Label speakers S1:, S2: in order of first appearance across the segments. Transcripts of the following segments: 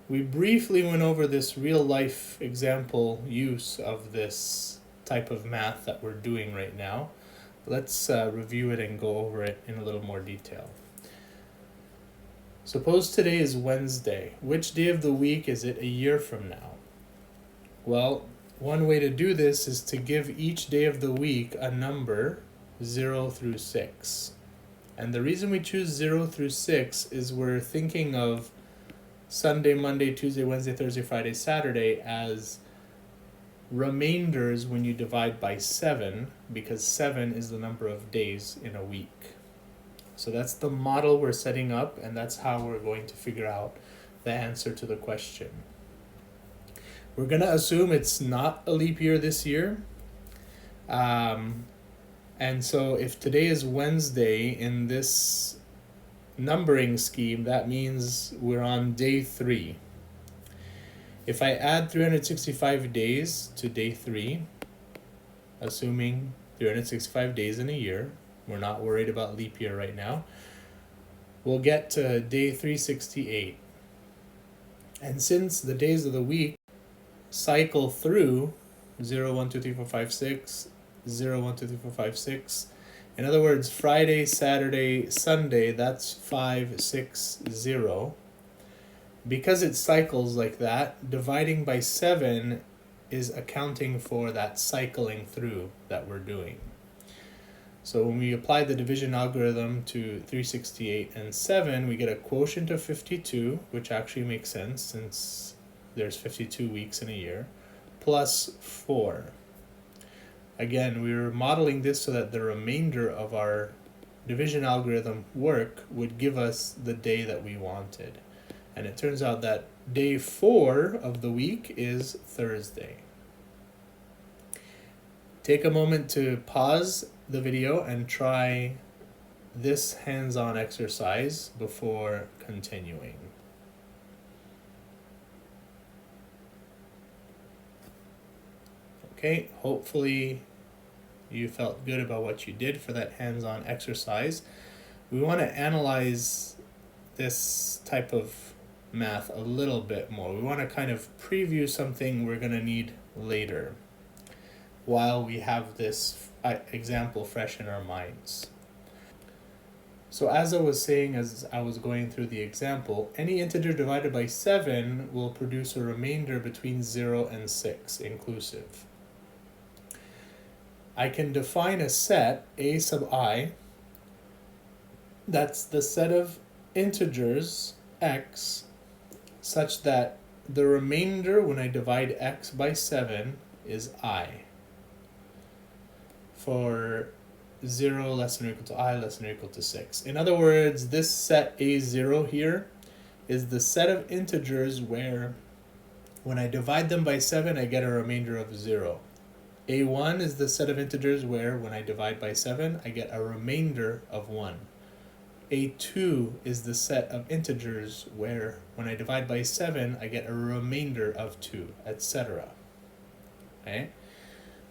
S1: We briefly went over this real life example use of this type of math that we're doing right now. Let's review it and go over it in a little more detail. Suppose today is Wednesday. Which day of the week is it a year from now? Well, one way to do this is to give each day of the week a number 0 through 6. And the reason we choose 0 through 6 is we're thinking of Sunday, Monday, Tuesday, Wednesday, Thursday, Friday, Saturday as remainders when you divide by 7, because 7 is the number of days in a week. So that's the model we're setting up, and that's how we're going to figure out the answer to the question. We're going to assume it's not a leap year this year. And so if today is Wednesday in this numbering scheme, that means we're on day 3. If I add 365 days to day 3, assuming 365 days in a year, we're not worried about leap year right now, we'll get to day 368. And since the days of the week cycle through 0, 1, 2, 3, 4, 5, 6, 0, 1, 2, 3, 4, 5, 6, in other words, Friday, Saturday, Sunday, that's 5, 6, 0. Because it cycles like that, dividing by 7 is accounting for that cycling through that we're doing. So when we apply the division algorithm to 368 and 7, we get a quotient of 52, which actually makes sense since there's 52 weeks in a year, plus 4. Again, we were modeling this so that the remainder of our division algorithm work would give us the day that we wanted. And it turns out that day 4 of the week is Thursday. Take a moment to pause the video and try this hands-on exercise before continuing. Okay, hopefully you felt good about what you did for that hands-on exercise. We want to analyze this type of math a little bit more. We want to kind of preview something we're going to need later while we have this example fresh in our minds. So as I was saying, as I was going through the example, any integer divided by 7 will produce a remainder between 0 and 6 inclusive. I can define a set, a sub I, that's the set of integers x such that the remainder when I divide x by 7 is I. For 0 less than or equal to I less than or equal to 6. In other words, this set A0 here is the set of integers where when I divide them by 7, I get a remainder of 0. A1 is the set of integers where when I divide by 7, I get a remainder of 1. A2 is the set of integers where when I divide by 7, I get a remainder of 2, etc. Okay?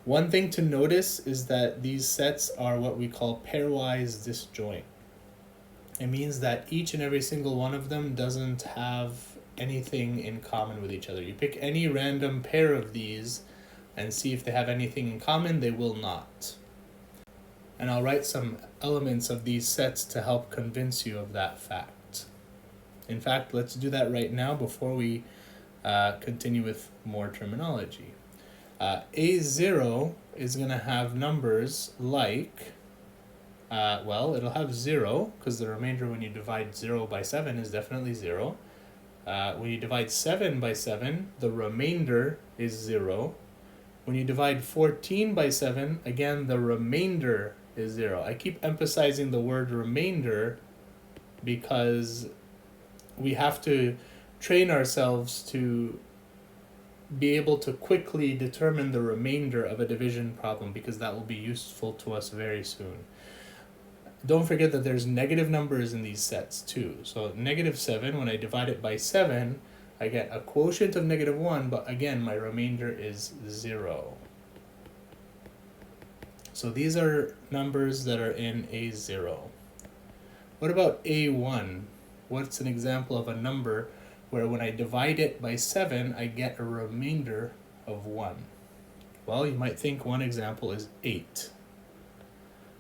S1: One thing to notice is that these sets are what we call pairwise disjoint. It means that each and every single one of them doesn't have anything in common with each other. You pick any random pair of these and see if they have anything in common. They will not. And I'll write some elements of these sets to help convince you of that fact. In fact, let's do that right now before we continue with more terminology. A0 is going to have numbers like, well, it'll have 0, because the remainder when you divide 0 by 7 is definitely 0. When you divide 7 by 7, the remainder is 0. When you divide 14 by 7, again, the remainder is 0. I keep emphasizing the word remainder because we have to train ourselves to be able to quickly determine the remainder of a division problem, because that will be useful to us very soon. Don't forget that there's negative numbers in these sets too. So negative 7, when I divide it by 7, I get a quotient of negative 1, but again, my remainder is 0. So these are numbers that are in A0. What about A1? What's an example of a number where when I divide it by 7, I get a remainder of 1. Well, you might think one example is 8.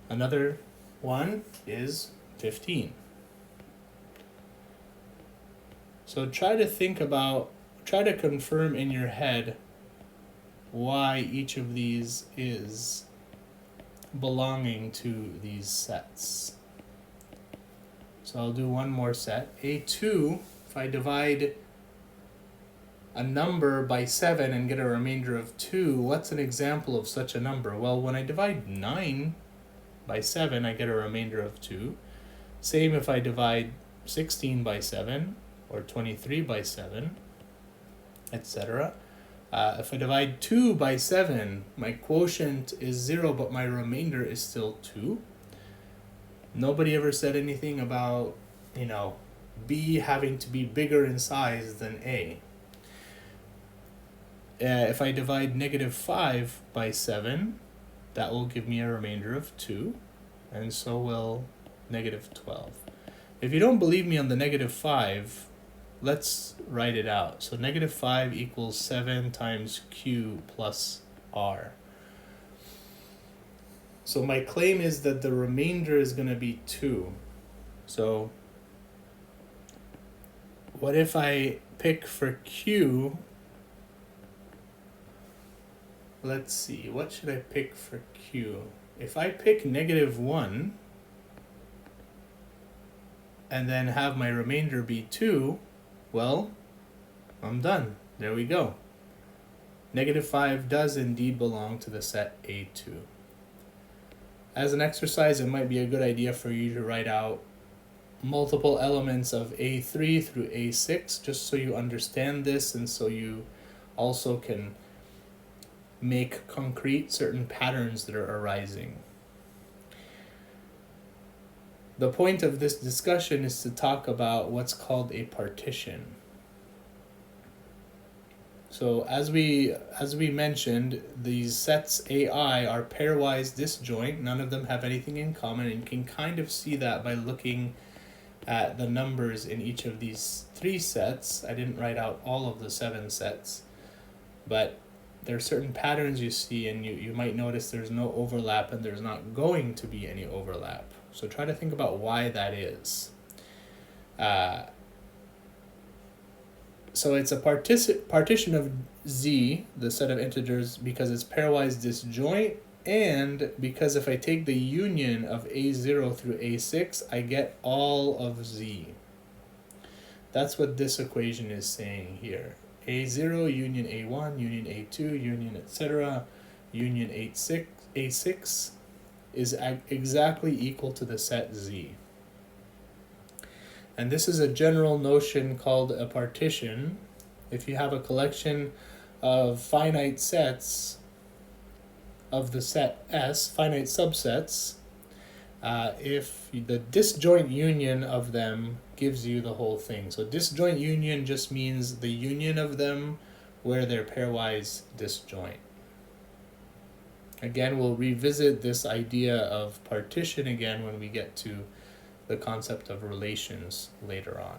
S1: Another one is 15. So try to confirm in your head why each of these is belonging to these sets. So I'll do one more set. A2, if I divide a number by 7 and get a remainder of 2, what's an example of such a number? Well, when I divide 9 by 7, I get a remainder of 2. Same if I divide 16 by 7 or 23 by 7, etc. If I divide 2 by 7, my quotient is 0, but my remainder is still 2. Nobody ever said anything about, B having to be bigger in size than A. If I divide negative 5 by 7, that will give me a remainder of 2, and so will negative 12. If you don't believe me on the negative 5, let's write it out. So negative 5 equals 7 times Q plus R. So my claim is that the remainder is going to be 2. So what if I pick for Q? Let's see, what should I pick for Q? If I pick negative 1 and then have my remainder be 2, well, I'm done. There we go. Negative 5 does indeed belong to the set A2. As an exercise, it might be a good idea for you to write out multiple elements of A3 through A6, just so you understand this and so you also can make concrete certain patterns that are arising. The point of this discussion is to talk about what's called a partition. So as we mentioned, these sets AI are pairwise disjoint. None of them have anything in common, and you can kind of see that by looking at the numbers in each of these 3 sets. I didn't write out all of the 7 sets, but there are certain patterns you see, and you might notice there's no overlap and there's not going to be any overlap. So try to think about why that is. So it's a partition of Z, the set of integers, because it's pairwise disjoint, and because if I take the union of A0 through A6, I get all of Z. That's what this equation is saying here. A0, union A1, union A2, union etc., union A6 is exactly equal to the set Z. And this is a general notion called a partition. If you have a collection of finite sets of the set S, finite subsets, if the disjoint union of them gives you the whole thing. So disjoint union just means the union of them where they're pairwise disjoint. Again, we'll revisit this idea of partition again when we get to the concept of relations later on.